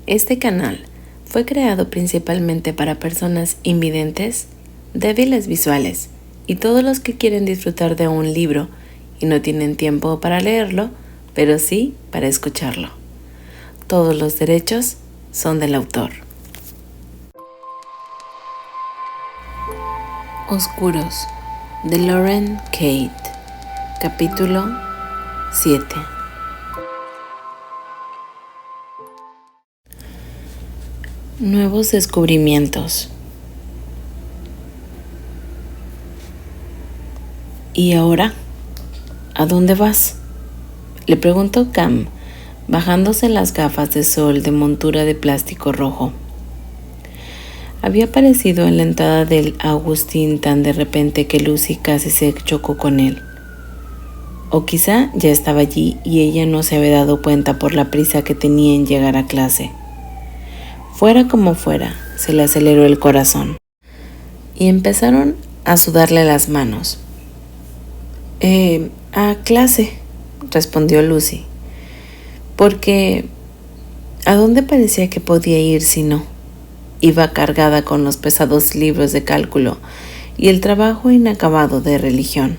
Este canal fue creado principalmente para personas invidentes, débiles visuales y todos los que quieren disfrutar de un libro y no tienen tiempo para leerlo, pero sí para escucharlo. Todos los derechos son del autor. Oscuros, de Lauren Kate, capítulo 7. Nuevos descubrimientos. ¿Y ahora? ¿A dónde vas?, le preguntó Cam, bajándose las gafas de sol de montura de plástico rojo. Había aparecido en la entrada del Augustine tan de repente que Lucy casi se chocó con él. O quizá ya estaba allí y ella no se había dado cuenta por la prisa que tenía en llegar a clase. Fuera como fuera, se le aceleró el corazón y empezaron a sudarle las manos. A clase, respondió Lucy, porque ¿a dónde parecía que podía ir si no? Iba cargada con los pesados libros de cálculo y el trabajo inacabado de religión.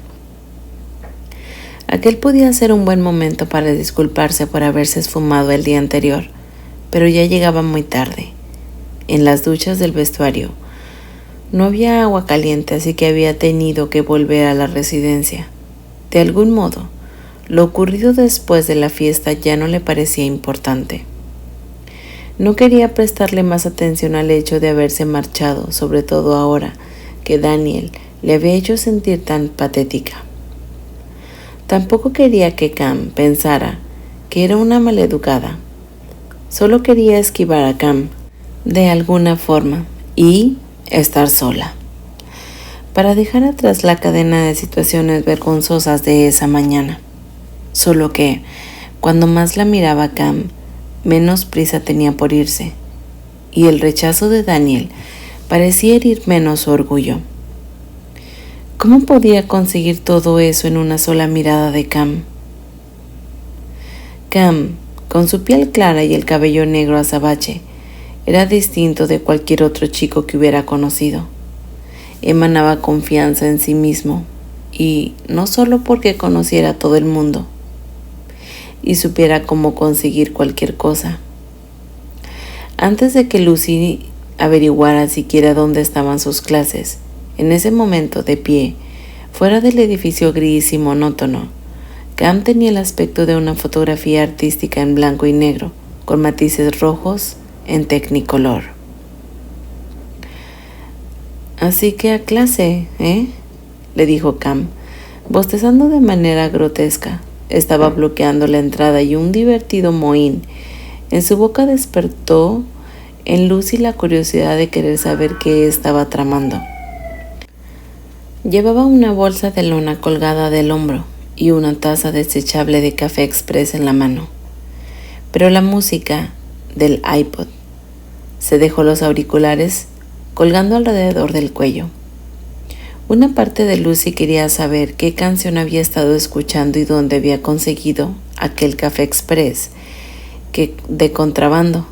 Aquel podía ser un buen momento para disculparse por haberse esfumado el día anterior, pero ya llegaba muy tarde. En las duchas del vestuario no había agua caliente, así que había tenido que volver a la residencia. De algún modo, lo ocurrido después de la fiesta ya no le parecía importante. No quería prestarle más atención al hecho de haberse marchado, sobre todo ahora que Daniel le había hecho sentir tan patética. Tampoco quería que Cam pensara que era una maleducada. Solo quería esquivar a Cam de alguna forma y estar sola, para dejar atrás la cadena de situaciones vergonzosas de esa mañana. Solo que, cuando más la miraba Cam, menos prisa tenía por irse, y el rechazo de Daniel parecía herir menos su orgullo. ¿Cómo podía conseguir todo eso en una sola mirada de Cam? Cam, con su piel clara y el cabello negro azabache, era distinto de cualquier otro chico que hubiera conocido. Emanaba confianza en sí mismo, y no solo porque conociera a todo el mundo y supiera cómo conseguir cualquier cosa. Antes de que Lucy averiguara siquiera dónde estaban sus clases, en ese momento, de pie, fuera del edificio gris y monótono, Cam tenía el aspecto de una fotografía artística en blanco y negro, con matices rojos en Technicolor. «Así que a clase, le dijo Cam, bostezando de manera grotesca. Estaba bloqueando la entrada y un divertido mohín en su boca despertó en Lucy la curiosidad de querer saber qué estaba tramando. Llevaba una bolsa de lona colgada del hombro y una taza desechable de café express en la mano. Pero la música del iPod. Se dejó los auriculares colgando alrededor del cuello. Una parte de Lucy quería saber qué canción había estado escuchando y dónde había conseguido aquel café express de contrabando.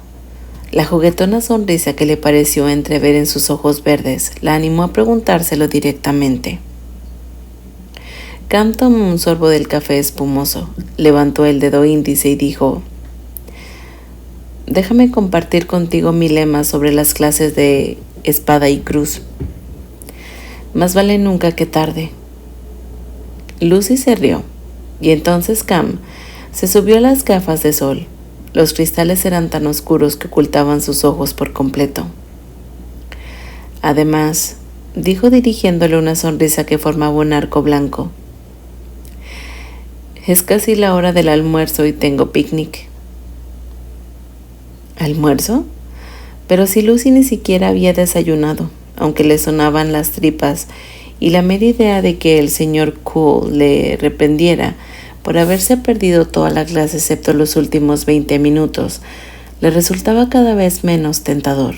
La juguetona sonrisa que le pareció entrever en sus ojos verdes la animó a preguntárselo directamente. Cam tomó un sorbo del café espumoso, levantó el dedo índice y dijo: «Déjame compartir contigo mi lema sobre las clases de espada y cruz. Más vale nunca que tarde». Lucy se rió, y entonces Cam se subió a las gafas de sol. Los cristales eran tan oscuros que ocultaban sus ojos por completo. «Además», dijo dirigiéndole una sonrisa que formaba un arco blanco, «es casi la hora del almuerzo y tengo picnic». ¿Almuerzo? Pero si Lucy ni siquiera había desayunado, aunque le sonaban las tripas, y la mera idea de que el señor Cool le reprendiera por haberse perdido toda la clase excepto los últimos 20 minutos, le resultaba cada vez menos tentador.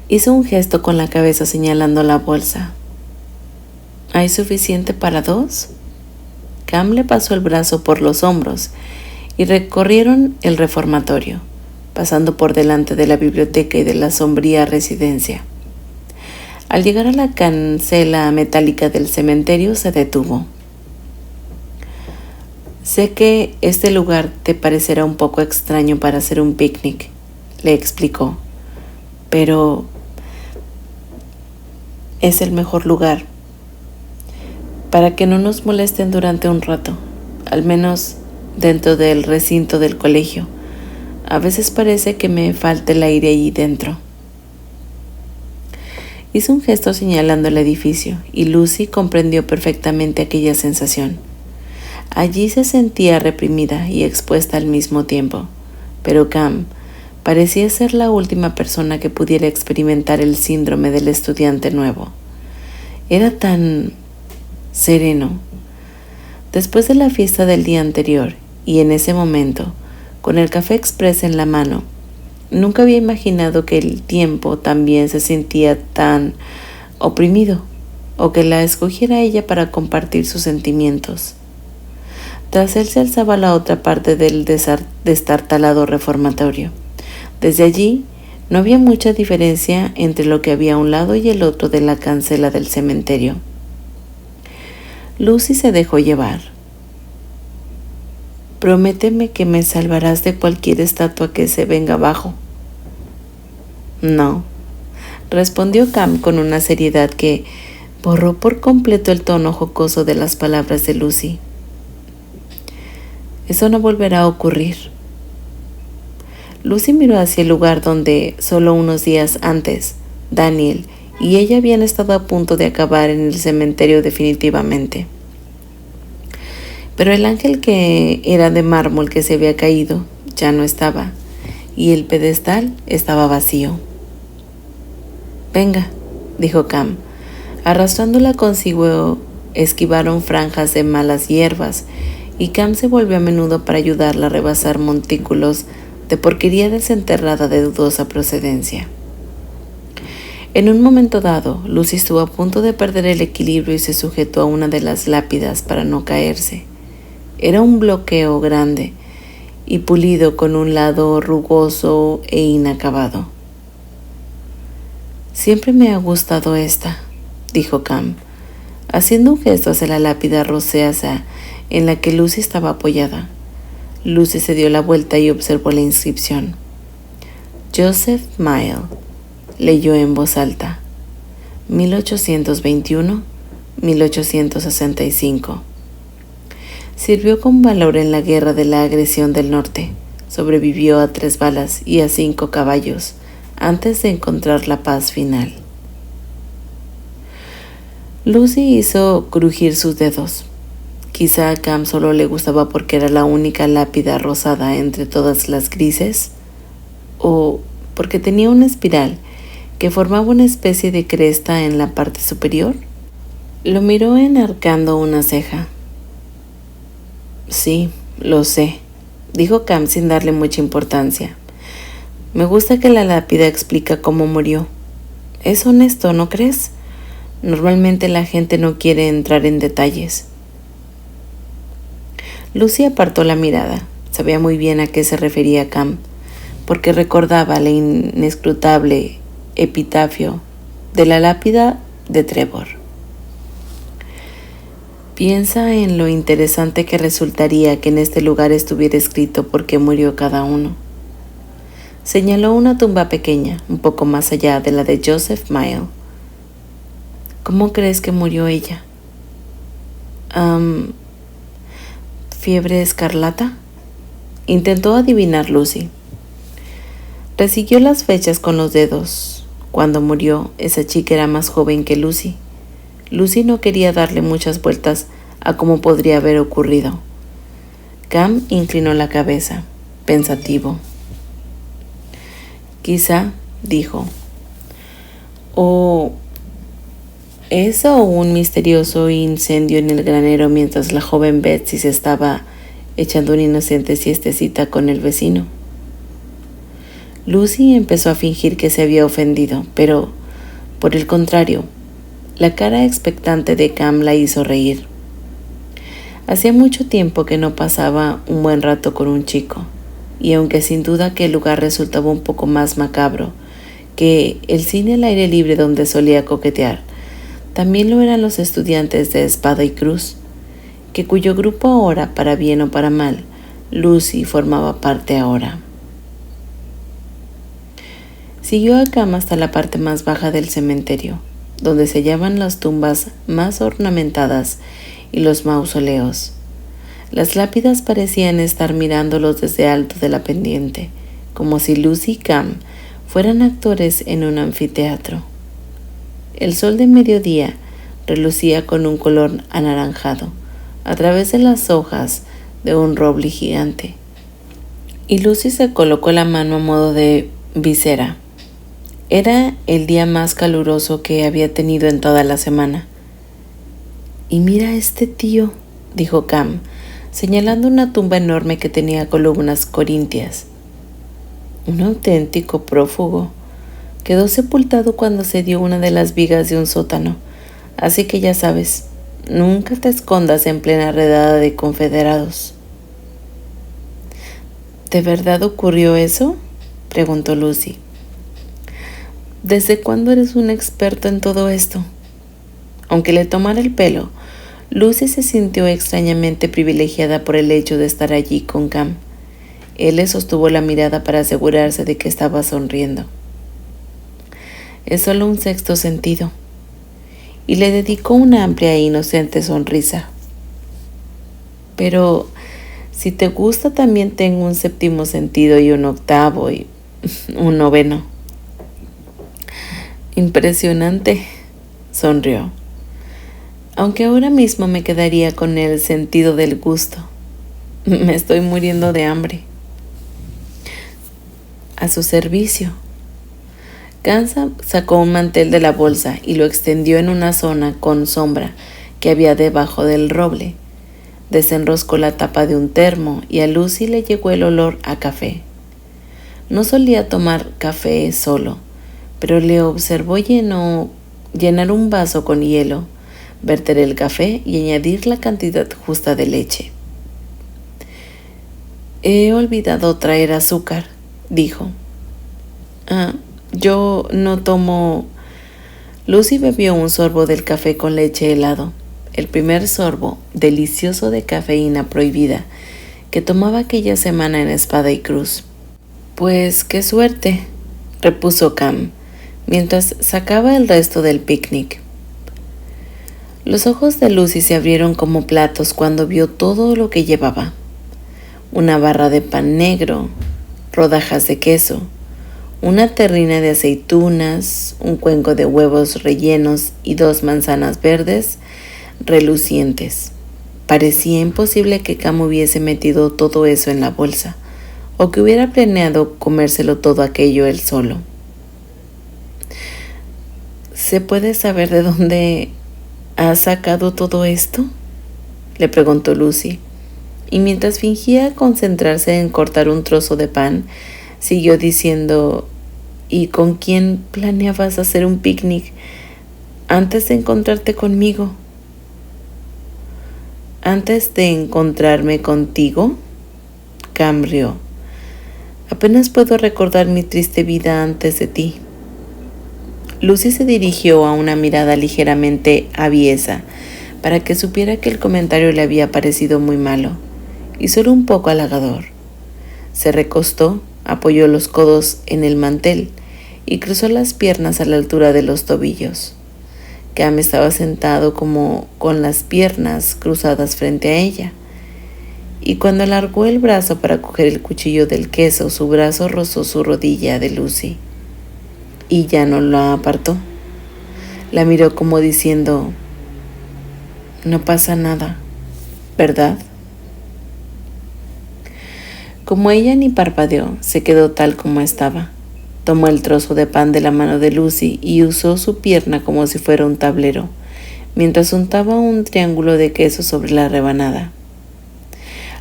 Hizo un gesto con la cabeza señalando la bolsa. ¿Hay suficiente para dos? Cam le pasó el brazo por los hombros y recorrieron el reformatorio, pasando por delante de la biblioteca y de la sombría residencia. Al llegar a la cancela metálica del cementerio, se detuvo. Sé que este lugar te parecerá un poco extraño para hacer un picnic, le explicó, pero es el mejor lugar para que no nos molesten durante un rato, al menos dentro del recinto del colegio. A veces parece que me falta el aire allí dentro. Hizo un gesto señalando el edificio y Lucy comprendió perfectamente aquella sensación. Allí se sentía reprimida y expuesta al mismo tiempo, pero Cam parecía ser la última persona que pudiera experimentar el síndrome del estudiante nuevo. Era tan sereno. Después de la fiesta del día anterior, y en ese momento, con el café express en la mano, nunca había imaginado que el tiempo también se sentía tan oprimido, o que la escogiera ella para compartir sus sentimientos. Tras él se alzaba la otra parte del destartalado reformatorio. Desde allí no había mucha diferencia entre lo que había a un lado y el otro de la cancela del cementerio. Lucy se dejó llevar. «Prométeme que me salvarás de cualquier estatua que se venga abajo». «No», respondió Cam con una seriedad que borró por completo el tono jocoso de las palabras de Lucy. «Eso no volverá a ocurrir». Lucy miró hacia el lugar donde, solo unos días antes, Daniel y ella habían estado a punto de acabar en el cementerio definitivamente. Pero el ángel que era de mármol que se había caído ya no estaba, y el pedestal estaba vacío. «Venga», dijo Cam. Arrastrándola consigo, esquivaron franjas de malas hierbas, y Cam se volvió a menudo para ayudarla a rebasar montículos de porquería desenterrada de dudosa procedencia. En un momento dado, Lucy estuvo a punto de perder el equilibrio y se sujetó a una de las lápidas para no caerse. Era un bloqueo grande y pulido con un lado rugoso e inacabado. «Siempre me ha gustado esta», dijo Cam, haciendo un gesto hacia la lápida rosácea en la que Lucy estaba apoyada. Lucy se dio la vuelta y observó la inscripción. «Joseph Mile», leyó en voz alta, 1821-1865. Sirvió con valor en la guerra de la agresión del norte. Sobrevivió a 3 balas y a 5 caballos antes de encontrar la paz final. Lucy hizo crujir sus dedos. Quizá a Cam solo le gustaba porque era la única lápida rosada entre todas las grises, o porque tenía una espiral que formaba una especie de cresta en la parte superior. Lo miró enarcando una ceja. «Sí, lo sé», dijo Cam sin darle mucha importancia. «Me gusta que la lápida explica cómo murió. Es honesto, ¿no crees? Normalmente la gente no quiere entrar en detalles». Lucy apartó la mirada. Sabía muy bien a qué se refería Cam, porque recordaba el inescrutable epitafio de la lápida de Trevor. «Piensa en lo interesante que resultaría que en este lugar estuviera escrito por qué murió cada uno». Señaló una tumba pequeña, un poco más allá de la de Joseph Mile. «¿Cómo crees que murió ella?» «¿Fiebre escarlata?», intentó adivinar Lucy. Resiguió las fechas con los dedos. Cuando murió, esa chica era más joven que Lucy. Lucy no quería darle muchas vueltas a cómo podría haber ocurrido. Cam inclinó la cabeza, pensativo. «Quizá», dijo, «o eso o un misterioso incendio en el granero mientras la joven Betsy se estaba echando una inocente siestecita con el vecino». Lucy empezó a fingir que se había ofendido, pero, por el contrario, la cara expectante de Cam la hizo reír. Hacía mucho tiempo que no pasaba un buen rato con un chico. y aunque sin duda aquel lugar resultaba un poco más macabro que el cine al aire libre donde solía coquetear, también lo eran los estudiantes de Espada y Cruz, que cuyo grupo ahora, para bien o para mal, Lucy formaba parte ahora. Siguió a Cam hasta la parte más baja del cementerio, donde se hallaban las tumbas más ornamentadas y los mausoleos. Las lápidas parecían estar mirándolos desde alto de la pendiente, como si Lucy y Cam fueran actores en un anfiteatro. El sol de mediodía relucía con un color anaranjado a través de las hojas de un roble gigante, y Lucy se colocó la mano a modo de visera. Era el día más caluroso que había tenido en toda la semana. «Y mira a este tío», dijo Cam, señalando una tumba enorme que tenía columnas corintias. «Un auténtico prófugo. Quedó sepultado cuando se dio una de las vigas de un sótano, así que ya sabes, nunca te escondas en plena redada de confederados». «¿De verdad ocurrió eso?», preguntó Lucy. «¿Desde cuándo eres un experto en todo esto?». Aunque le tomara el pelo, Lucy se sintió extrañamente privilegiada por el hecho de estar allí con Cam. Él le sostuvo la mirada para asegurarse de que estaba sonriendo. «Es solo un sexto sentido», y le dedicó una amplia e inocente sonrisa. «Pero si te gusta, también tengo un séptimo sentido y un octavo y un noveno». «Impresionante», sonrió. «Aunque ahora mismo me quedaría con el sentido del gusto. Me estoy muriendo de hambre». «A su servicio». Gansa sacó un mantel de la bolsa y lo extendió en una zona con sombra que había debajo del roble. Desenroscó la tapa de un termo y a Lucy le llegó el olor a café. No solía tomar café solo, pero le observó llenar un vaso con hielo, verter el café y añadir la cantidad justa de leche. «He olvidado traer azúcar», dijo. «Yo no tomo». Lucy bebió un sorbo del café con leche helado, el primer sorbo delicioso de cafeína prohibida que tomaba aquella semana en Espada y Cruz. «Pues qué suerte», repuso Cam, mientras sacaba el resto del picnic. Los ojos de Lucy se abrieron como platos cuando vio todo lo que llevaba. Una barra de pan negro, rodajas de queso, una terrina de aceitunas, un cuenco de huevos rellenos y 2 manzanas verdes relucientes. Parecía imposible que Cam hubiese metido todo eso en la bolsa, o que hubiera planeado comérselo todo aquello él solo. «¿Se puede saber de dónde has sacado todo esto?», le preguntó Lucy, y mientras fingía concentrarse en cortar un trozo de pan, siguió diciendo: «¿Y con quién planeabas hacer un picnic antes de encontrarte conmigo?». «¿Antes de encontrarme contigo?», Cam rió. «Apenas puedo recordar mi triste vida antes de ti». Lucy se dirigió a una mirada ligeramente aviesa para que supiera que el comentario le había parecido muy malo y solo un poco halagador. Se recostó, apoyó los codos en el mantel y cruzó las piernas a la altura de los tobillos. Cam estaba sentado como con las piernas cruzadas frente a ella, y cuando alargó el brazo para coger el cuchillo del queso, su brazo rozó su rodilla de Lucy y ya no la apartó. La miró como diciendo: «No pasa nada, ¿verdad?». Como ella ni parpadeó, se quedó tal como estaba. Tomó el trozo de pan de la mano de Lucy y usó su pierna como si fuera un tablero, mientras untaba un triángulo de queso sobre la rebanada.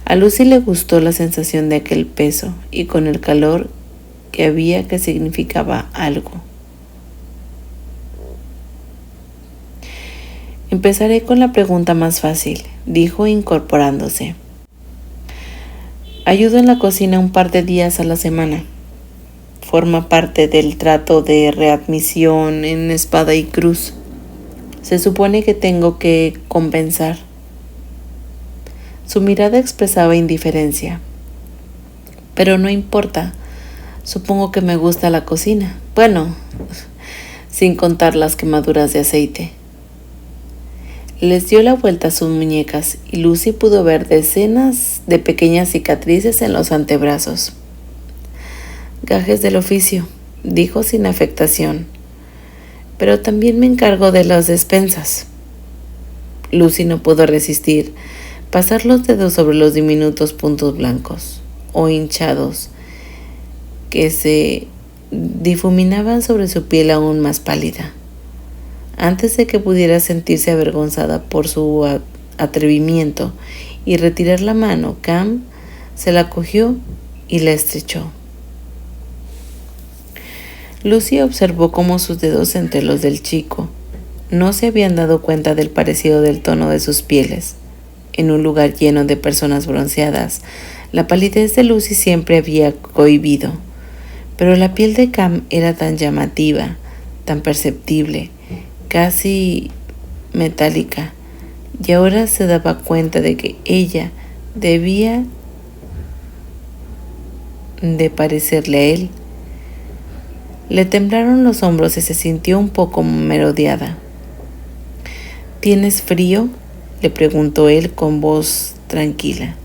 A Lucy le gustó la sensación de aquel peso y con el calor que había que significaba algo. «Empezaré con la pregunta más fácil», dijo incorporándose. Ayudo en la cocina un par de días a la semana. Forma parte del trato de readmisión en Espada y Cruz. Se supone que tengo que compensar. Su mirada expresaba indiferencia. Pero no importa. Supongo que me gusta la cocina. Bueno, sin contar las quemaduras de aceite. Les dio la vuelta a sus muñecas y Lucy pudo ver decenas de pequeñas cicatrices en los antebrazos. Gajes del oficio, dijo sin afectación. Pero también me encargo de las despensas. Lucy no pudo resistir pasar los dedos sobre los diminutos puntos blancos o hinchados que se difuminaban sobre su piel aún más pálida. Antes de que pudiera sentirse avergonzada por su atrevimiento y retirar la mano, Cam se la cogió y la estrechó. Lucy observó cómo sus dedos entre los del chico no se habían dado cuenta del parecido del tono de sus pieles. En un lugar lleno de personas bronceadas, la palidez de Lucy siempre había cohibido, pero la piel de Cam era tan llamativa, tan perceptible, casi metálica, y ahora se daba cuenta de que ella debía de parecerle a él. Le temblaron los hombros y se sintió un poco merodeada. ¿Tienes frío?, le preguntó él con voz tranquila.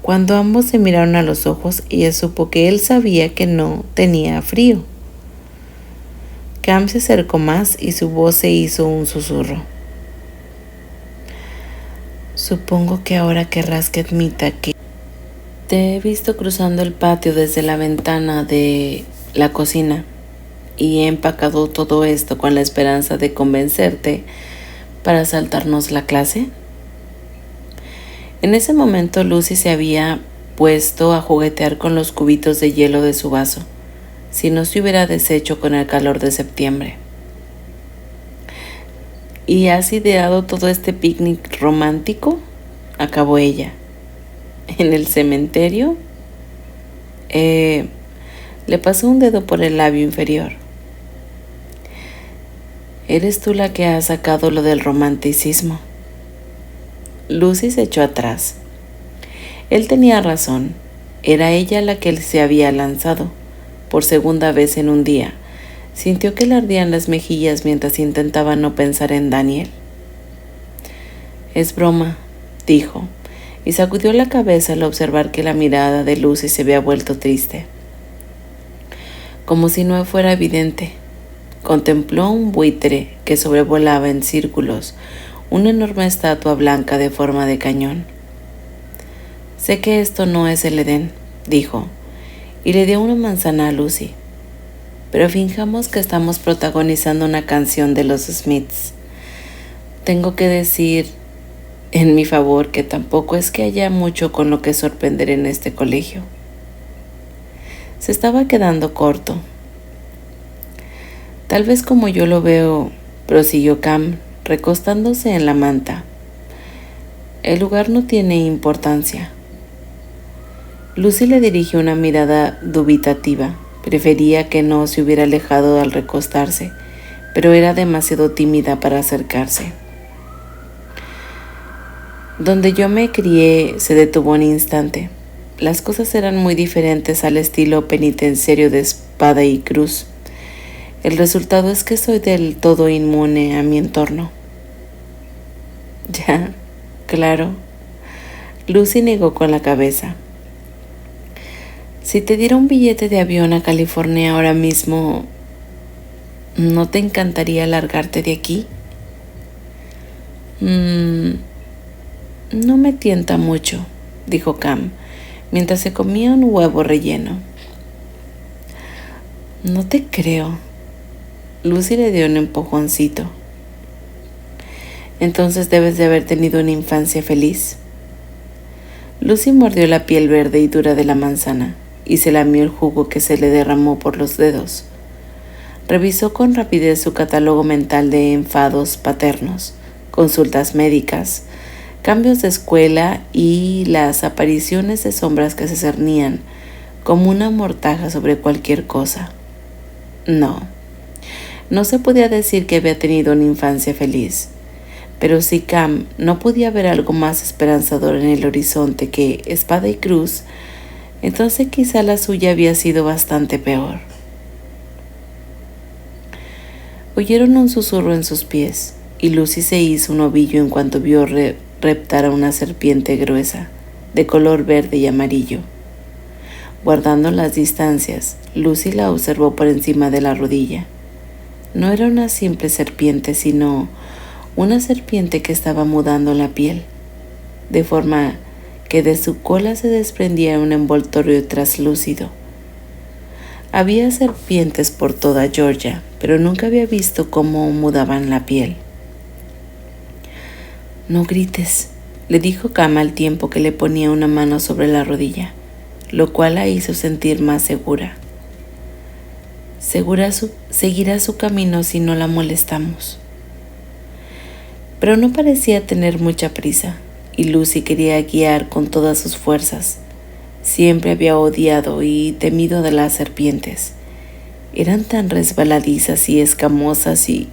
Cuando ambos se miraron a los ojos, ella supo que él sabía que no tenía frío. Cam se acercó más y su voz se hizo un susurro. Supongo que ahora querrás que admita que te he visto cruzando el patio desde la ventana de la cocina y he empacado todo esto con la esperanza de convencerte para saltarnos la clase. En ese momento Lucy se había puesto a juguetear con los cubitos de hielo de su vaso, si no se hubiera deshecho con el calor de septiembre. ¿Y has ideado todo este picnic romántico?, acabó ella. ¿En el cementerio? Le pasó un dedo por el labio inferior. Eres tú la que ha sacado lo del romanticismo. Lucy se echó atrás. Él tenía razón. Era ella la que se había lanzado. Por segunda vez en un día, sintió que le ardían las mejillas mientras intentaba no pensar en Daniel. Es broma, dijo, y sacudió la cabeza al observar que la mirada de Lucy se había vuelto triste. Como si no fuera evidente, contempló un buitre que sobrevolaba en círculos una enorme estatua blanca de forma de cañón. Sé que esto no es el Edén, dijo, y le dio una manzana a Lucy. Pero fingamos que estamos protagonizando una canción de los Smiths. Tengo que decir en mi favor que tampoco es que haya mucho con lo que sorprender en este colegio. Se estaba quedando corto. Tal vez como yo lo veo, prosiguió Cam, recostándose en la manta. El lugar no tiene importancia. Lucy le dirigió una mirada dubitativa. Prefería que no se hubiera alejado al recostarse, pero era demasiado tímida para acercarse. Donde yo me crié se detuvo un instante. Las cosas eran muy diferentes al estilo penitenciario de Espada y Cruz. El resultado es que soy del todo inmune a mi entorno. Ya, claro. Lucy negó con la cabeza. Si te diera un billete de avión a California ahora mismo, ¿no te encantaría largarte de aquí? No me tienta mucho, dijo Cam, mientras se comía un huevo relleno. No te creo. Lucy le dio un empujoncito. Entonces debes de haber tenido una infancia feliz. Lucy mordió la piel verde y dura de la manzana y se lamió el jugo que se le derramó por los dedos. Revisó con rapidez su catálogo mental de enfados paternos, consultas médicas, cambios de escuela y las apariciones de sombras que se cernían como una mortaja sobre cualquier cosa. No se podía decir que había tenido una infancia feliz, pero si Cam no podía ver algo más esperanzador en el horizonte que espada y cruz, entonces quizá la suya había sido bastante peor. Oyeron un susurro en sus pies, y Lucy se hizo un ovillo en cuanto vio reptar a una serpiente gruesa, de color verde y amarillo. Guardando las distancias, Lucy la observó por encima de la rodilla. No era una simple serpiente, sino una serpiente que estaba mudando la piel, de forma que de su cola se desprendía un envoltorio traslúcido. Había serpientes por toda Georgia, pero nunca había visto cómo mudaban la piel. «No grites», le dijo Cam al tiempo que le ponía una mano sobre la rodilla, lo cual la hizo sentir más segura. Seguirá su camino si no la molestamos. Pero no parecía tener mucha prisa, y Lucy quería guiar con todas sus fuerzas. Siempre había odiado y temido de las serpientes. Eran tan resbaladizas y escamosas y...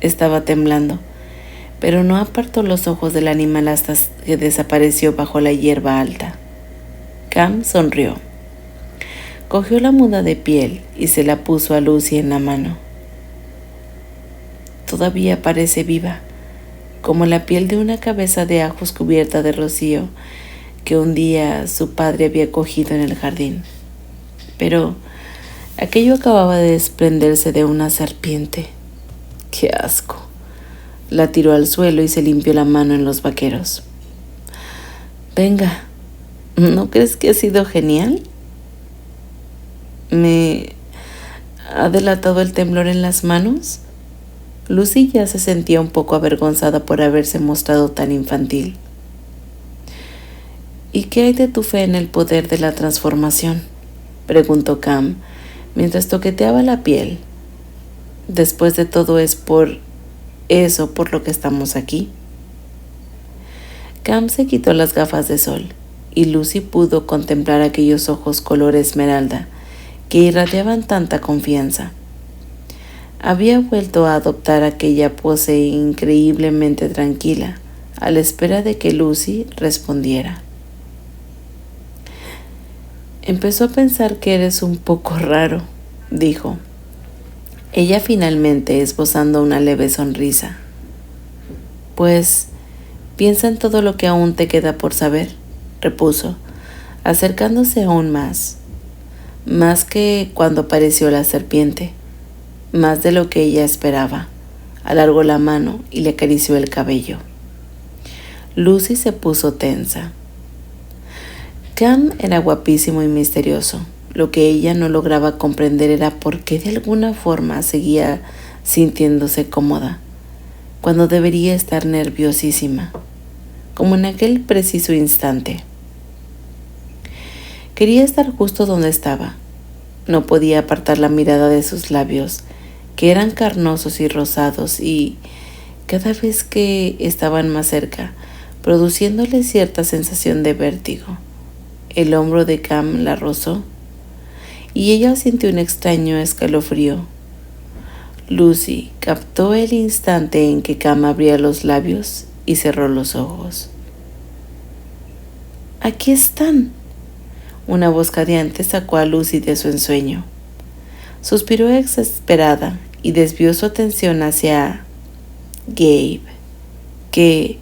Estaba temblando, pero no apartó los ojos del animal hasta que desapareció bajo la hierba alta. Cam sonrió. Cogió la muda de piel y se la puso a Lucy en la mano. Todavía parece viva, como la piel de una cabeza de ajos cubierta de rocío que un día su padre había cogido en el jardín. Pero aquello acababa de desprenderse de una serpiente. ¡Qué asco! La tiró al suelo y se limpió la mano en los vaqueros. «Venga, ¿no crees que ha sido genial? ¿Me ha delatado el temblor en las manos?» Lucy ya se sentía un poco avergonzada por haberse mostrado tan infantil. «¿Y qué hay de tu fe en el poder de la transformación?», preguntó Cam mientras toqueteaba la piel. «Después de todo es por eso por lo que estamos aquí». Cam se quitó las gafas de sol y Lucy pudo contemplar aquellos ojos color esmeralda que irradiaban tanta confianza. Había vuelto a adoptar aquella pose increíblemente tranquila, a la espera de que Lucy respondiera. «Empezó a pensar que eres un poco raro», dijo. Ella finalmente esbozando una leve sonrisa. «Pues piensa en todo lo que aún te queda por saber», repuso, acercándose aún más que cuando apareció la serpiente, más de lo que ella esperaba. Alargó la mano y le acarició el cabello. Lucy se puso tensa. Cam era guapísimo y misterioso. Lo que ella no lograba comprender era por qué de alguna forma seguía sintiéndose cómoda, cuando debería estar nerviosísima, como en aquel preciso instante. Quería estar justo donde estaba. No podía apartar la mirada de sus labios, que eran carnosos y rosados, y cada vez que estaban más cerca, produciéndole cierta sensación de vértigo. El hombro de Cam la rozó, y ella sintió un extraño escalofrío. Lucy captó el instante en que Cam abría los labios y cerró los ojos. «Aquí están». Una voz jadeante sacó a Lucy de su ensueño. Suspiró exasperada y desvió su atención hacia Gabe, que,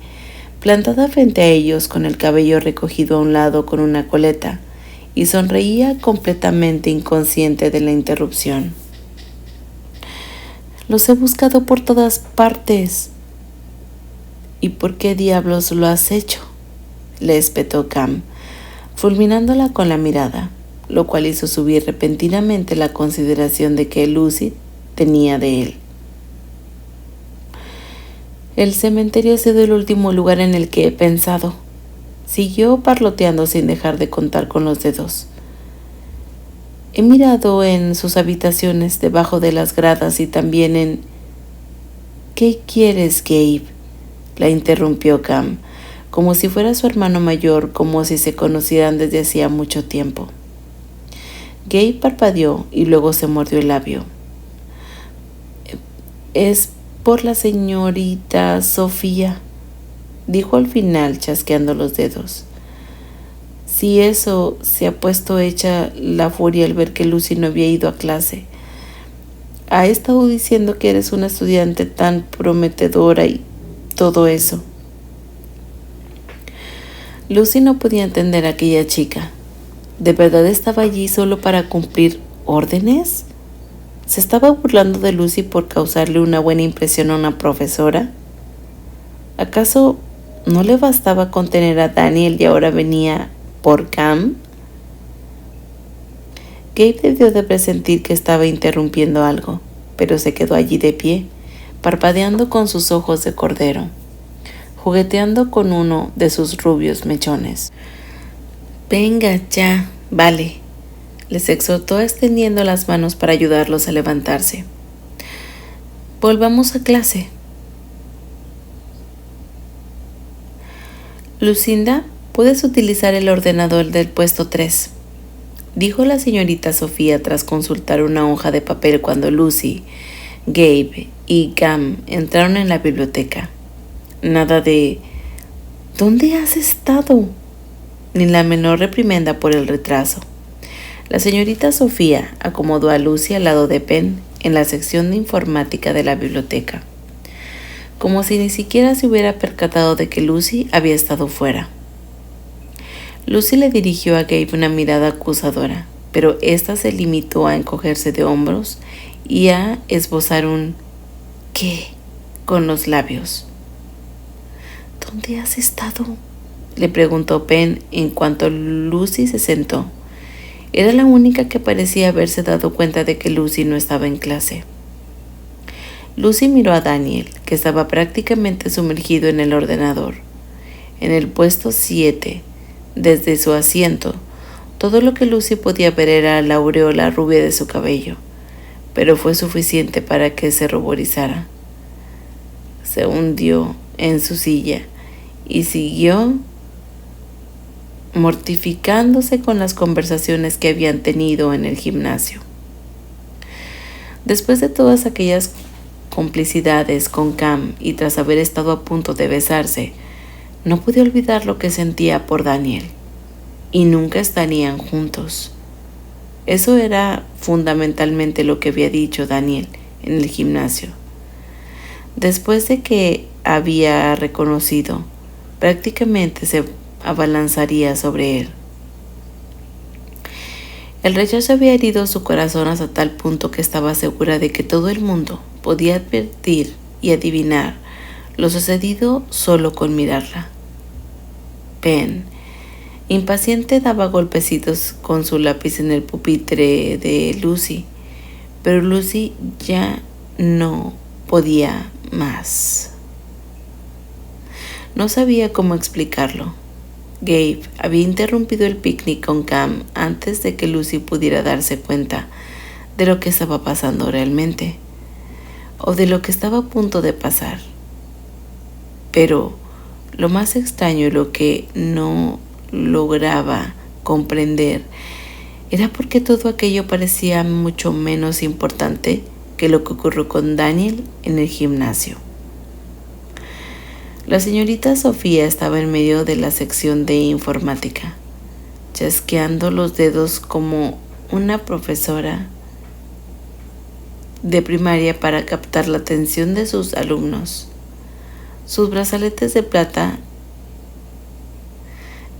plantada frente a ellos con el cabello recogido a un lado con una coleta, y sonreía completamente inconsciente de la interrupción. «Los he buscado por todas partes». «¿Y por qué diablos lo has hecho?», le espetó Cam, fulminándola con la mirada, lo cual hizo subir repentinamente la consideración de que Lucy tenía de él. «El cementerio ha sido el último lugar en el que he pensado», siguió parloteando sin dejar de contar con los dedos. «He mirado en sus habitaciones, debajo de las gradas y también en...» «¿Qué quieres, Gabe?», la interrumpió Cam, como si fuera su hermano mayor, como si se conocieran desde hacía mucho tiempo. Gabe parpadeó y luego se mordió el labio. Es por la señorita Sofía, dijo al final, chasqueando los dedos. Si eso se ha puesto hecha la furia al ver que Lucy no había ido a clase. Ha estado diciendo que eres una estudiante tan prometedora y todo eso. Lucy no podía entender a aquella chica. ¿De verdad estaba allí solo para cumplir órdenes? ¿Se estaba burlando de Lucy por causarle una buena impresión a una profesora? ¿Acaso no le bastaba contener a Daniel y ahora venía por Cam? Gabe debió de presentir que estaba interrumpiendo algo, pero se quedó allí de pie, parpadeando con sus ojos de cordero, jugueteando con uno de sus rubios mechones. Venga ya, vale, les exhortó extendiendo las manos para ayudarlos a levantarse. Volvamos a clase. Lucinda, puedes utilizar el ordenador del puesto 3, dijo la señorita Sofía tras consultar una hoja de papel cuando Lucy, Gabe y Cam entraron en la biblioteca. Nada de ¿dónde has estado?, ni la menor reprimenda por el retraso. La señorita Sofía acomodó a Lucy al lado de Penn en la sección de informática de la biblioteca, como si ni siquiera se hubiera percatado de que Lucy había estado fuera. Lucy le dirigió a Gabe una mirada acusadora, pero ésta se limitó a encogerse de hombros y a esbozar un ¿qué? Con los labios. ¿Dónde has estado?, le preguntó Penn en cuanto Lucy se sentó. Era la única que parecía haberse dado cuenta de que Lucy no estaba en clase. Lucy miró a Daniel, que estaba prácticamente sumergido en el ordenador. En el puesto 7, desde su asiento, todo lo que Lucy podía ver era la aureola rubia de su cabello, pero fue suficiente para que se ruborizara. Se hundió en su silla y siguió mortificándose con las conversaciones que habían tenido en el gimnasio. Después de todas aquellas complicidades con Cam y tras haber estado a punto de besarse, no pude olvidar lo que sentía por Daniel, y nunca estarían juntos. Eso era fundamentalmente lo que había dicho Daniel en el gimnasio. Después de que había reconocido, prácticamente se abalanzaría sobre él. El rechazo había herido su corazón hasta tal punto que estaba segura de que todo el mundo podía advertir y adivinar lo sucedido solo con mirarla. Penn, impaciente, daba golpecitos con su lápiz en el pupitre de Lucy, pero Lucy ya no podía más. No sabía cómo explicarlo. Gabe había interrumpido el picnic con Cam antes de que Lucy pudiera darse cuenta de lo que estaba pasando realmente, o de lo que estaba a punto de pasar. Pero lo más extraño y lo que no lograba comprender era por qué todo aquello parecía mucho menos importante que lo que ocurrió con Daniel en el gimnasio. La señorita Sofía estaba en medio de la sección de informática, chasqueando los dedos como una profesora de primaria para captar la atención de sus alumnos. Sus brazaletes de plata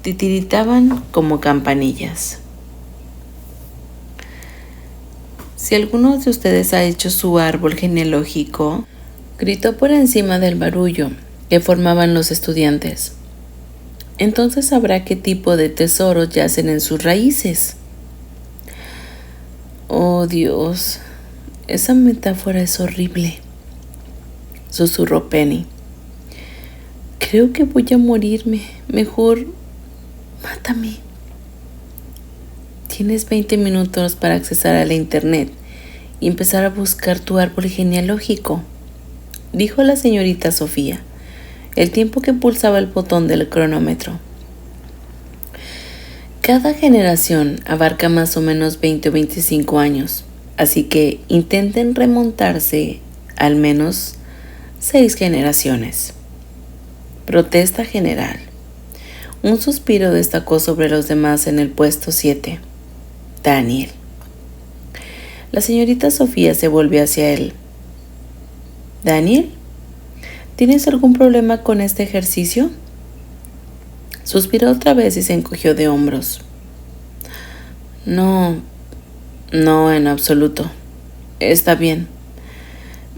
titiritaban como campanillas. Si alguno de ustedes ha hecho su árbol genealógico, gritó por encima del barullo que formaban los estudiantes. Entonces sabrá qué tipo de tesoros yacen en sus raíces. Oh Dios, esa metáfora es horrible, susurró Penny. Creo que voy a morirme. Mejor, mátame. Tienes 20 minutos para accesar a la internet y empezar a buscar tu árbol genealógico, dijo la señorita Sofía. el tiempo que pulsaba el botón del cronómetro. Cada generación abarca más o menos 20 o 25 años, así que intenten remontarse al menos 6 generaciones. Protesta general. Un suspiro destacó sobre los demás en el puesto 7. Daniel. La señorita Sofía se volvió hacia él. ¿Daniel? ¿Tienes algún problema con este ejercicio? Suspiró otra vez y se encogió de hombros. No, en absoluto. Está bien.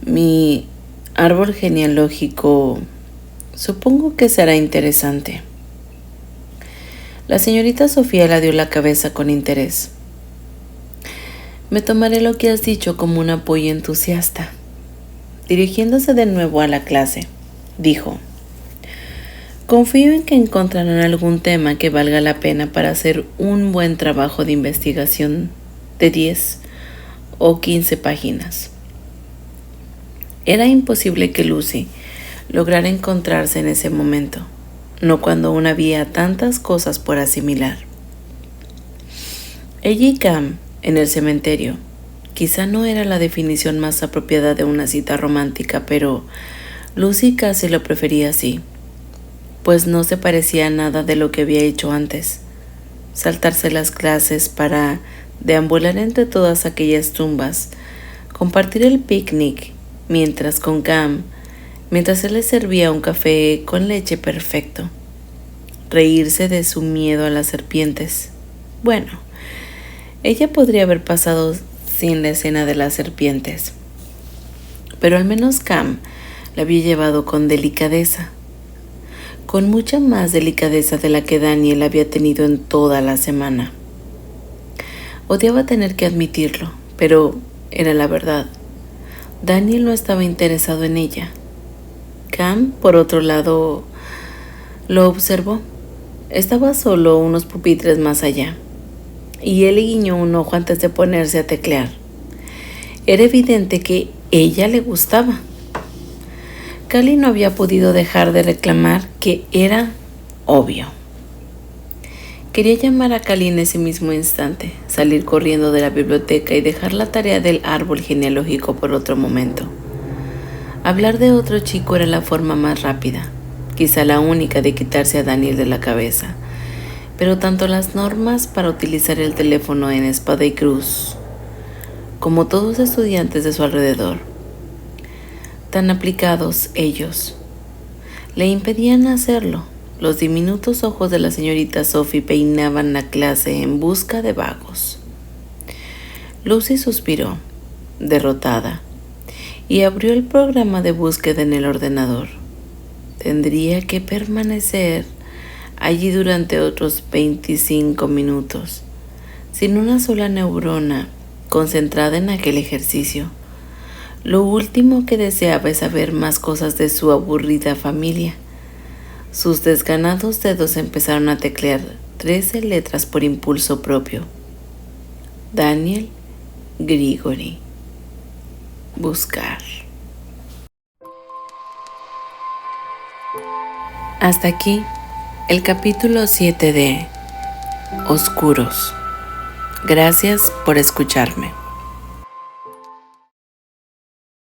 Mi árbol genealógico supongo que será interesante. La señorita Sofía le dio la cabeza con interés. Me tomaré lo que has dicho como un apoyo entusiasta. Dirigiéndose de nuevo a la clase, dijo: confío en que encontrarán algún tema que valga la pena para hacer un buen trabajo de investigación de 10 o 15 páginas. Era imposible que Lucy lograra encontrarse en ese momento, no cuando aún había tantas cosas por asimilar. Ella y Cam en el cementerio quizá no era la definición más apropiada de una cita romántica, pero Lucy casi lo prefería así, pues no se parecía a nada de lo que había hecho antes. Saltarse las clases para deambular entre todas aquellas tumbas, compartir el picnic mientras él le servía un café con leche perfecto, reírse de su miedo a las serpientes. Bueno, ella podría haber pasado sin la escena de las serpientes, pero al menos Cam la había llevado con delicadeza, con mucha más delicadeza de la que Daniel había tenido en toda la semana. Odiaba tener que admitirlo, pero era la verdad. Daniel no estaba interesado en ella. Cam, por otro lado, lo observó. Estaba solo unos pupitres más allá, y él le guiñó un ojo antes de ponerse a teclear. Era evidente que ella le gustaba. Callie no había podido dejar de reclamar que era obvio. Quería llamar a Callie en ese mismo instante, salir corriendo de la biblioteca y dejar la tarea del árbol genealógico por otro momento. Hablar de otro chico era la forma más rápida, quizá la única, de quitarse a Daniel de la cabeza, pero tanto las normas para utilizar el teléfono en Espada y Cruz, como todos los estudiantes de su alrededor, tan aplicados ellos, le impedían hacerlo. Los diminutos ojos de la señorita Sophie peinaban la clase en busca de vagos. Lucy suspiró, derrotada, y abrió el programa de búsqueda en el ordenador. Tendría que permanecer allí durante otros 25 minutos, sin una sola neurona concentrada en aquel ejercicio. Lo último que deseaba es saber más cosas de su aburrida familia. Sus desganados dedos empezaron a teclear 13 letras por impulso propio. Daniel Grigori. Buscar. Hasta aquí el capítulo 7 de Oscuros. Gracias por escucharme.